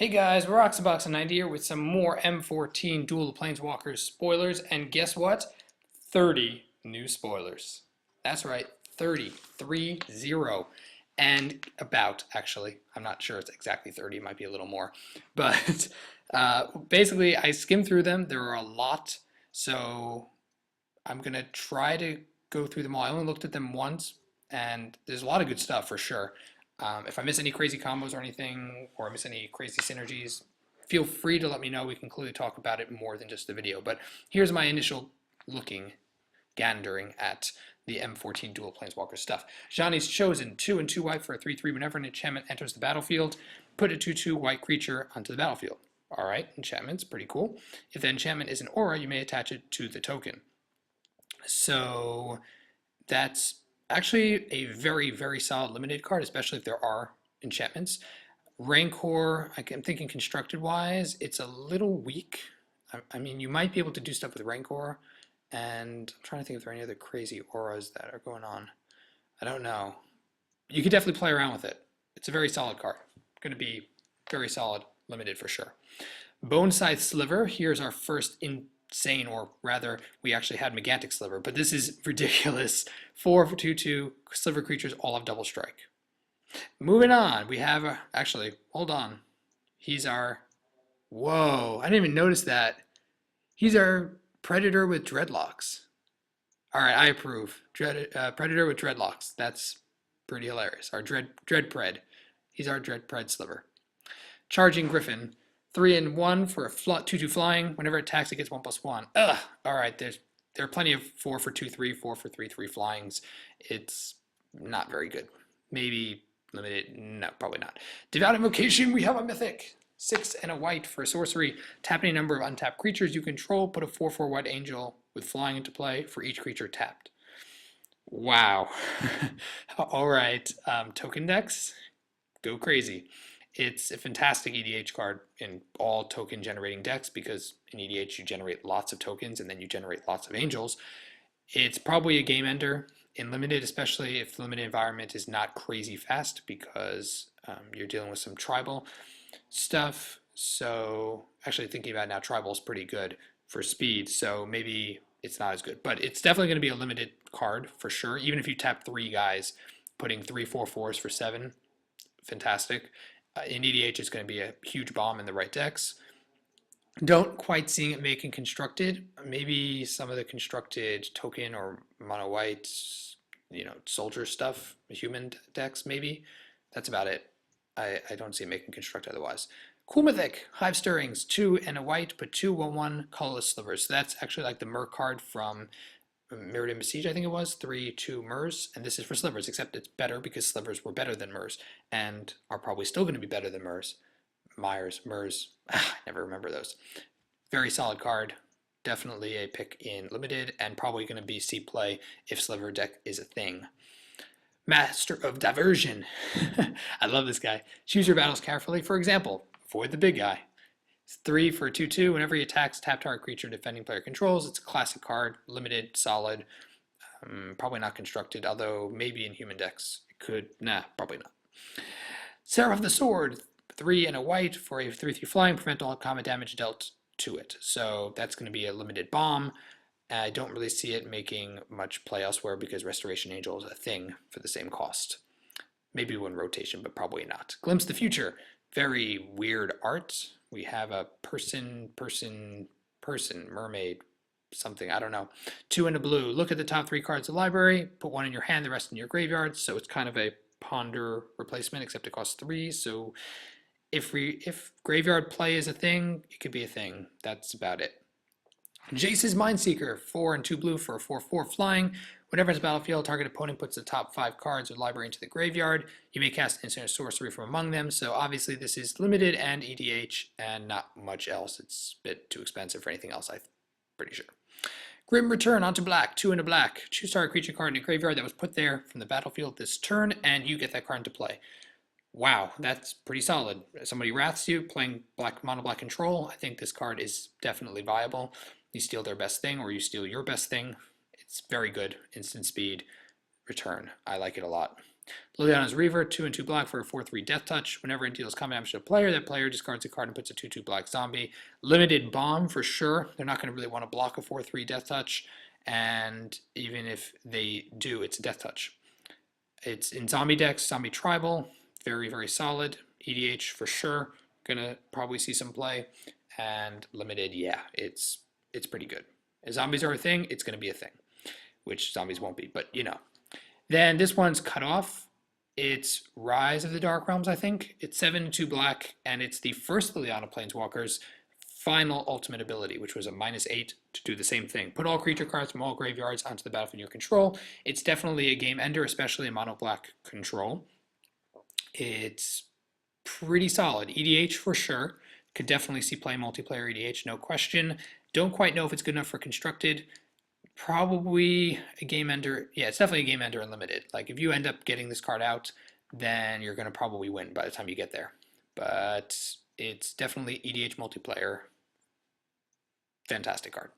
Hey guys, we're Oxabox90 here with some more M14 Duel of Planeswalkers spoilers, and guess what? 30 new spoilers. That's right, 30, 3-0. And about, actually, I'm not sure it's exactly 30, it might be a little more. But basically, I skimmed through them. There are a lot, so I'm going to try to go through them all. I only looked at them once, and there's a lot of good stuff for sure. If I miss any crazy combos or anything, or I miss any crazy synergies, feel free to let me know. We can clearly talk about it more than just the video. But here's my initial gandering at the M14 Dual Planeswalker stuff. Johnny's Chosen, 2 and 2 white for a 3/3. Whenever an enchantment enters the battlefield, put a 2/2 white creature onto the battlefield. All right, enchantment's pretty cool. If the enchantment is an aura, you may attach it to the token. So that's actually a very, very solid limited card, especially if there are enchantments. Rancor, I'm thinking constructed-wise, it's a little weak. I mean, you might be able to do stuff with Rancor, and I'm trying to think if there are any other crazy auras that are going on. I don't know. You could definitely play around with it. It's a very solid card. Going to be very solid, limited for sure. Bone Scythe Sliver, here's our first insane, or rather, we actually had Megantic Sliver, but this is ridiculous. 4 for 2/2, Sliver creatures all have double strike. Moving on, we have, actually, hold on. He's our, whoa, I didn't even notice that. He's our Predator with Dreadlocks. All right, I approve. Predator with Dreadlocks. That's pretty hilarious. Our Dread Pred. He's our Dread Pred Sliver. Charging Griffin. 3 and 1 for a 2/2 flying. Whenever it attacks, it gets 1/1. Ugh. All right, there are plenty of 4 for 2/3, 4 for 3/3 flyings. It's not very good. Maybe limited. No, probably not. Devout Invocation. We have a mythic. 6 and a white for a sorcery. Tap any number of untapped creatures you control. Put a 4/4 white angel with flying into play for each creature tapped. Wow. All right. Token decks. Go crazy. It's a fantastic EDH card in all token generating decks because in EDH you generate lots of tokens and then you generate lots of angels. It's probably a game ender in limited, especially if the limited environment is not crazy fast because you're dealing with some tribal stuff. So actually thinking about it now, tribal is pretty good for speed, so maybe it's not as good. But it's definitely going to be a limited card for sure. Even if you tap 3 guys, putting 3 4/4s for 7, fantastic. In EDH, it's going to be a huge bomb in the right decks. Don't quite seeing it making constructed. Maybe some of the constructed token or mono white, soldier stuff, human decks, maybe. That's about it. I don't see it making construct otherwise. Cool Mythic, Hive Stirrings, 2 and a white, put 2 1/1 colorless slivers. So that's actually like the Mer card from Mirrodin Besiege, I think it was, 3/2 Mers, and this is for slivers, except it's better because slivers were better than Mers, and are probably still going to be better than Mers. Mers, I never remember those. Very solid card, definitely a pick in limited, and probably going to be C play if sliver deck is a thing. Master of Diversion. I love this guy. Choose your battles carefully. For example, avoid the big guy. 3 for 2/2. Whenever he attacks, tap target creature defending player controls. It's a classic card, limited, solid, probably not constructed, although maybe in human decks it could. Nah, probably not. Seraph of the Sword, 3 and a white for a 3/3 flying, prevent all combat damage dealt to it. So that's going to be a limited bomb. I don't really see it making much play elsewhere because Restoration Angel is a thing for the same cost. Maybe one rotation, but probably not. Glimpse the Future, very weird art. We have a person, mermaid, something, I don't know. 2 and a blue. Look at the top 3 cards of the library, put 1 in your hand, the rest in your graveyard. So it's kind of a ponder replacement, except it costs 3. So if graveyard play is a thing, it could be a thing. That's about it. Jace's Mindseeker, 4 and 2 blue for a 4/4 flying. Whenever it's battlefield, target opponent puts the top 5 cards of the library into the graveyard. You may cast instant sorcery from among them. So obviously this is limited and EDH and not much else. It's a bit too expensive for anything else, I'm pretty sure. Grim Return onto black, 2 and a black. Choose target creature card in a graveyard that was put there from the battlefield this turn, and you get that card into play. Wow, that's pretty solid. Somebody wraths you, playing mono black control. I think this card is definitely viable. You steal their best thing, or you steal your best thing. It's very good. Instant speed, return. I like it a lot. Liliana's Reaver, 2 and 2 black for a 4/3 death touch. Whenever it deals combat damage to a player, that player discards a card and puts a 2/2 black zombie. Limited bomb for sure. They're not going to really want to block a 4/3 death touch, and even if they do, it's a death touch. It's in zombie decks, zombie tribal, very, very solid. EDH for sure, gonna probably see some play. And limited, yeah, it's pretty good. If zombies are a thing, it's gonna be a thing, which zombies won't be, but you know. Then this one's cut off. It's Rise of the Dark Realms, I think. It's 7 and 2 black, and it's the first Liliana Planeswalker's final ultimate ability, which was a -8 to do the same thing. Put all creature cards from all graveyards onto the battlefield in your control. It's definitely a game ender, especially in mono black control. It's pretty solid. EDH for sure. Could definitely see play multiplayer EDH, no question. Don't quite know if it's good enough for constructed. Probably a game ender. Yeah, it's definitely a game ender unlimited. Like if you end up getting this card out, then you're going to probably win by the time you get there. But it's definitely EDH multiplayer. Fantastic card.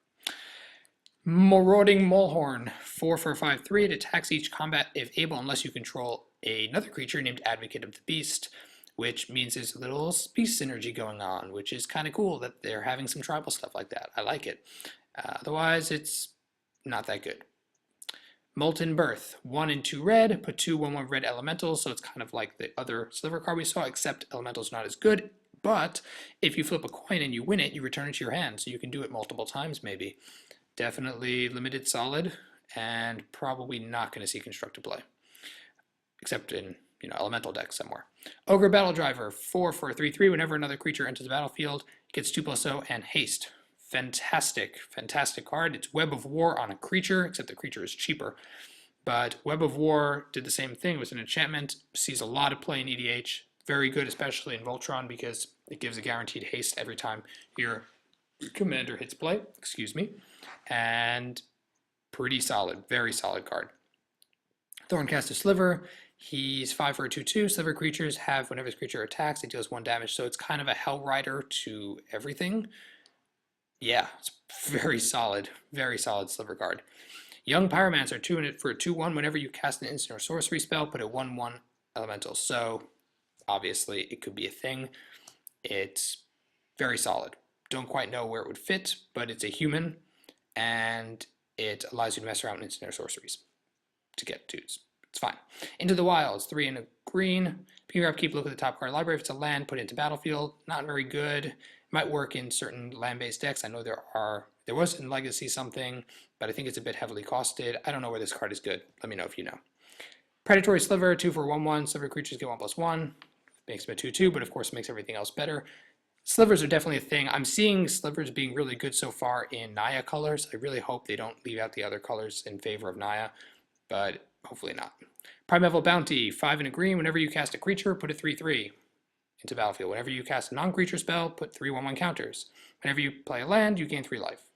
Marauding Mulehorn, 4 for a 5/3. It attacks each combat if able, unless you control another creature named Advocate of the Beast, which means there's a little beast synergy going on, which is kind of cool that they're having some tribal stuff like that. I like it. Otherwise, it's not that good. Molten Birth, 1 and 2 red, put 2 1/1 red elementals, so it's kind of like the other sliver card we saw, except elemental's not as good. But if you flip a coin and you win it, you return it to your hand, so you can do it multiple times maybe. Definitely limited solid, and probably not going to see constructed play, except in elemental decks somewhere. Ogre Battle Driver, 4 for a 3/3. Whenever another creature enters the battlefield, it gets 2/0 and haste. Fantastic, fantastic card. It's Web of War on a creature, except the creature is cheaper. But Web of War did the same thing. It was an enchantment, sees a lot of play in EDH. Very good, especially in Voltron, because it gives a guaranteed haste every time your commander hits play. Excuse me. And pretty solid, very solid card. Thorncaster Sliver. He's 5 for a 2/2. Sliver creatures have, whenever this creature attacks, it deals 1 damage. So it's kind of a Hell Rider to everything. Yeah, it's very solid Sliver card. Young Pyromancer, 2 for a 2/1. Whenever you cast an instant or sorcery spell, put a 1/1 elemental. So obviously it could be a thing. It's very solid. Don't quite know where it would fit, but it's a human, and it allows you to mess around with instant or sorceries to get 2s. It's fine. Into the Wilds, 3 and a green. Pick her up, keep a look at the top card library. If it's a land, put it into battlefield. Not very good. Might work in certain land-based decks. I know there was in Legacy something, but I think it's a bit heavily costed. I don't know where this card is good. Let me know if you know. Predatory Sliver, 2 for 1/1. Sliver creatures get 1/1. Makes them a 2/2, but of course makes everything else better. Slivers are definitely a thing. I'm seeing slivers being really good so far in Naya colors. I really hope they don't leave out the other colors in favor of Naya, but hopefully not. Primeval Bounty, 5 and a green. Whenever you cast a creature, put a 3/3 into battlefield. Whenever you cast a non-creature spell, put 3 1/1 counters. Whenever you play a land, you gain 3 life.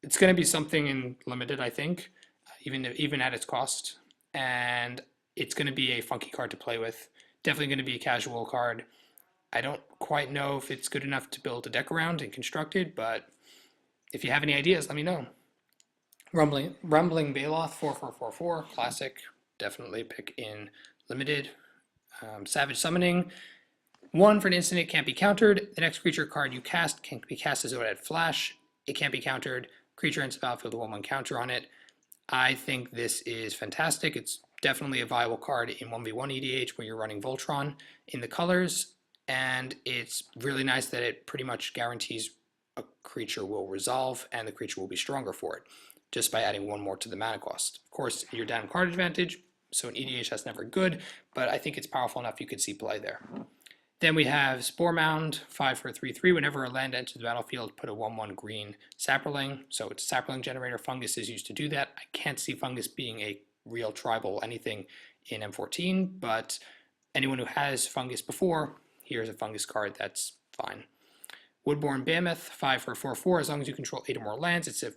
It's going to be something in limited, I think, even at its cost, and it's going to be a funky card to play with. Definitely going to be a casual card. I don't quite know if it's good enough to build a deck around and construct it, but if you have any ideas, let me know. Rumbling Baloth, 4 for 4/4, classic. Definitely pick in limited. Savage Summoning, 1 for an instant, it can't be countered. The next creature card you cast can be cast as though it had flash. It can't be countered. Creature enters the battlefield with a 1/1 counter on it. I think this is fantastic. It's definitely a viable card in 1v1 EDH where you're running Voltron in the colors, and it's really nice that it pretty much guarantees a creature will resolve and the creature will be stronger for it, just by adding 1 more to the mana cost. Of course, you're down card advantage, so in EDH that's never good, but I think it's powerful enough you could see play there. Then we have Spore Mound, 5 for 3/3. Whenever a land enters the battlefield, put a 1/1 green Saproling. So it's a Saproling generator. Fungus is used to do that. I can't see Fungus being a real tribal anything in M14, but anyone who has Fungus before, here's a Fungus card that's fine. Woodborne Mammoth, 5 for 4/4. As long as you control 8 or more lands, it's a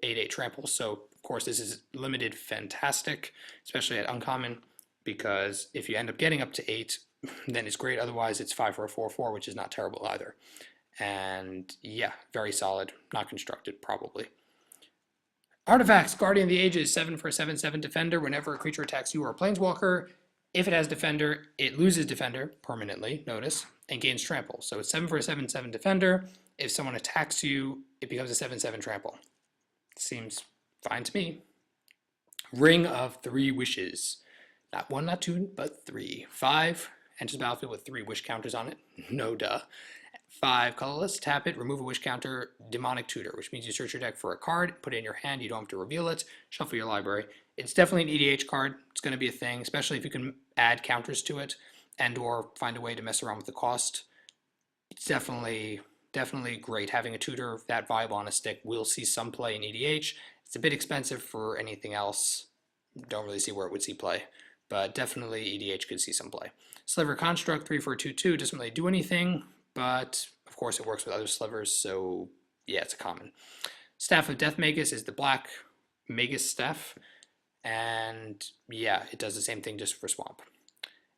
8/8 trample. So of course this is limited fantastic, especially at uncommon, because if you end up getting up to 8, then it's great. Otherwise it's 5 for a 4/4, which is not terrible either. And yeah, very solid. Not constructed probably. Artifacts, Guardian of the Ages, 7 for a 7/7 defender. Whenever a creature attacks you or a planeswalker, if it has defender, it loses defender permanently, notice, and gains trample. So it's 7 for a 7/7 defender. If someone attacks you, it becomes a 7/7 trample. Seems fine to me. Ring of Three Wishes. Not 1, not 2, but 3. 5, enters the battlefield with 3 wish counters on it. No duh. 5, colorless, tap it, remove a wish counter, Demonic Tutor, which means you search your deck for a card, put it in your hand, you don't have to reveal it, shuffle your library. It's definitely an EDH card. It's going to be a thing, especially if you can add counters to it and or find a way to mess around with the cost. It's definitely great. Having a tutor that viable on a stick will see some play in EDH. It's a bit expensive for anything else. Don't really see where it would see play, but definitely EDH could see some play. Sliver Construct, 3 for a 2/2, doesn't really do anything, but of course it works with other slivers, so yeah, it's a common. Staff of Death Magus is the black Magus staff, and yeah, it does the same thing just for swamp.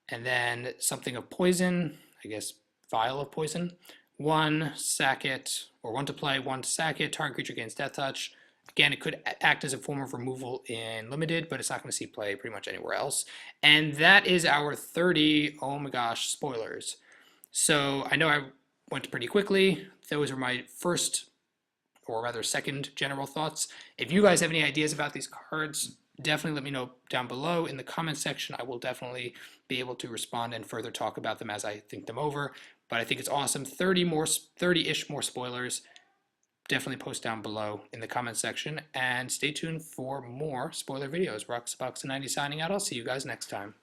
And then something of poison, I guess Vial of Poison. 1, sack it, or 1 to play, 1 to sack it, target creature gains Death Touch. Again, it could act as a form of removal in Limited, but it's not going to see play pretty much anywhere else. And that is our 30, oh my gosh, spoilers. So I know I went pretty quickly. Those are my first, or rather second, general thoughts. If you guys have any ideas about these cards, definitely let me know down below in the comment section. I will definitely be able to respond and further talk about them as I think them over. But I think it's awesome. 30-ish more spoilers. Definitely post down below in the comment section, and stay tuned for more spoiler videos. Roxbox90 signing out. I'll see you guys next time.